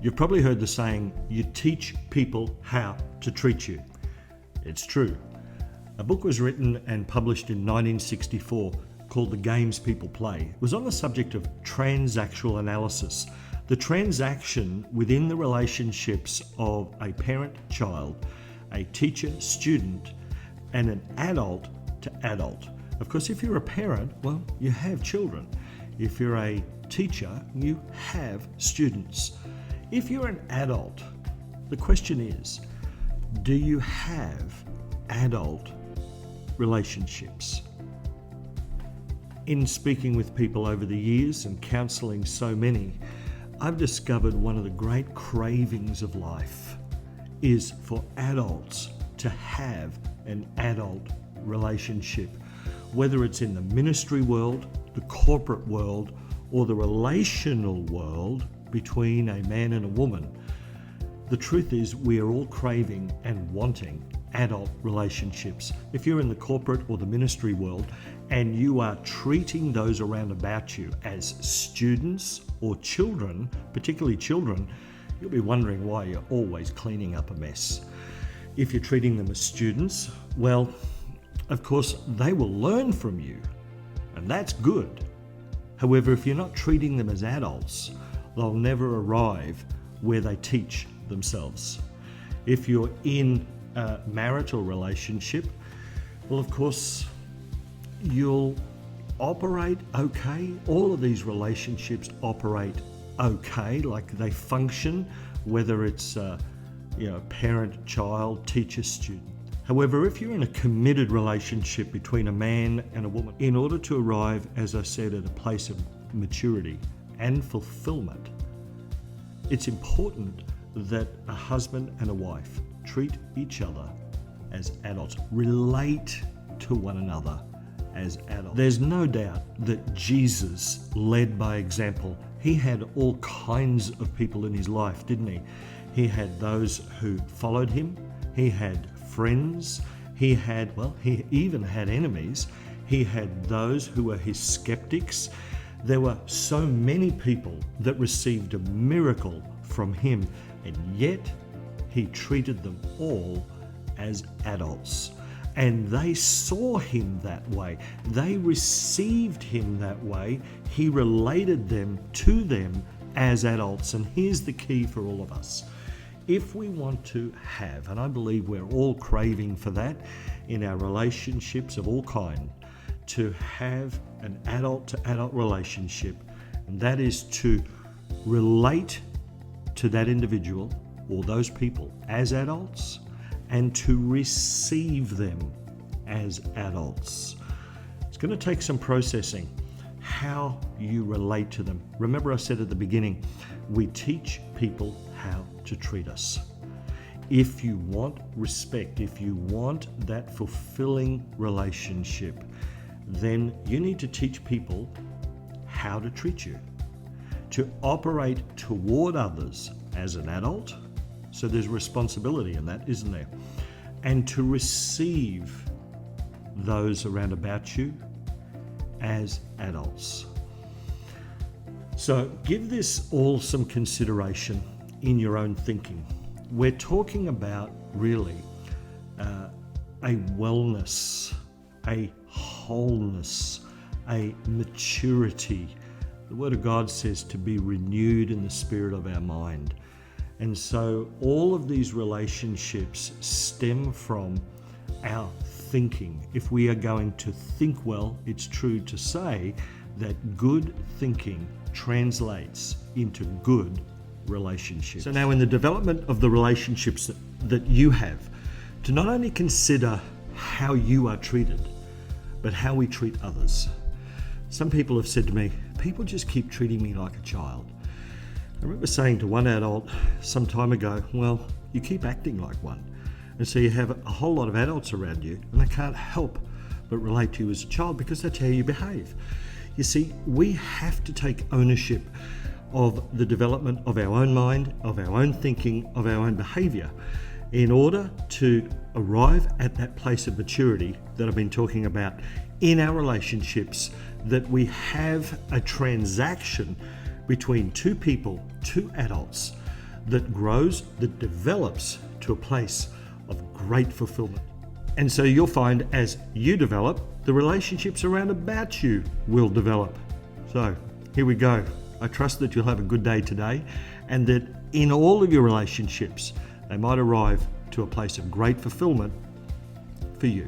You've probably heard the saying, you teach people how to treat you. It's true. A book was written and published in 1964 called The Games People Play. It was on the subject of transactional analysis, the transaction within the relationships of a parent-child, a teacher-student, and an adult to adult. Of course, if you're a parent, well, you have children. If you're a teacher, you have students. If you're an adult, the question is, do you have adult relationships? In speaking with people over the years and counselling so many, I've discovered one of the great cravings of life is for adults to have an adult relationship, whether it's in the ministry world, the corporate world, or the relational world between a man and a woman. The truth is, we are all craving and wanting adult relationships. If you're in the corporate or the ministry world and you are treating those around about you as students or children, particularly children, you'll be wondering why you're always cleaning up a mess. If you're treating them as students, well, of course, they will learn from you, and that's good. However, if you're not treating them as adults, they'll never arrive where they teach themselves. If you're in a marital relationship, well, of course, you'll operate okay. All of these relationships operate okay, like they function, whether it's parent, child, teacher, student. However, if you're in a committed relationship between a man and a woman, in order to arrive, as I said, at a place of maturity and fulfillment, it's important that a husband and a wife treat each other as adults, relate to one another as adults. There's no doubt that Jesus led by example. He had all kinds of people in his life, didn't he? He had those who followed him. He had friends. He even had enemies. He had those who were his skeptics. There were so many people that received a miracle from him, and yet he treated them all as adults. And they saw him that way. They received him that way. He related to them as adults. And here's the key for all of us. If we want to have, and I believe we're all craving for that in our relationships of all kind, to have an adult-to-adult relationship, and that is to relate to that individual or those people as adults and to receive them as adults. It's going to take some processing how you relate to them. Remember I said at the beginning, we teach people how to treat us. If you want respect, if you want that fulfilling relationship, then you need to teach people how to treat you, to operate toward others as an adult. So there's responsibility in that, isn't there? And to receive those around about you as adults. So give this all some consideration in your own thinking. We're talking about really a wellness, a wholeness, a maturity. The Word of God says to be renewed in the spirit of our mind. And so all of these relationships stem from our thinking. If we are going to think well, it's true to say that good thinking translates into good relationships. So now in the development of the relationships that you have, to not only consider how you are treated, but how we treat others. Some people have said to me, people just keep treating me like a child. I remember saying to one adult some time ago, well, you keep acting like one. And so you have a whole lot of adults around you and they can't help but relate to you as a child because that's how you behave. You see, we have to take ownership of the development of our own mind, of our own thinking, of our own behavior in order to arrive at that place of maturity that I've been talking about in our relationships, that we have a transaction between two people, two adults, that grows, that develops to a place of great fulfillment. And so you'll find as you develop, the relationships around about you will develop. So here we go. I trust that you'll have a good day today, and that in all of your relationships, they might arrive to a place of great fulfillment for you.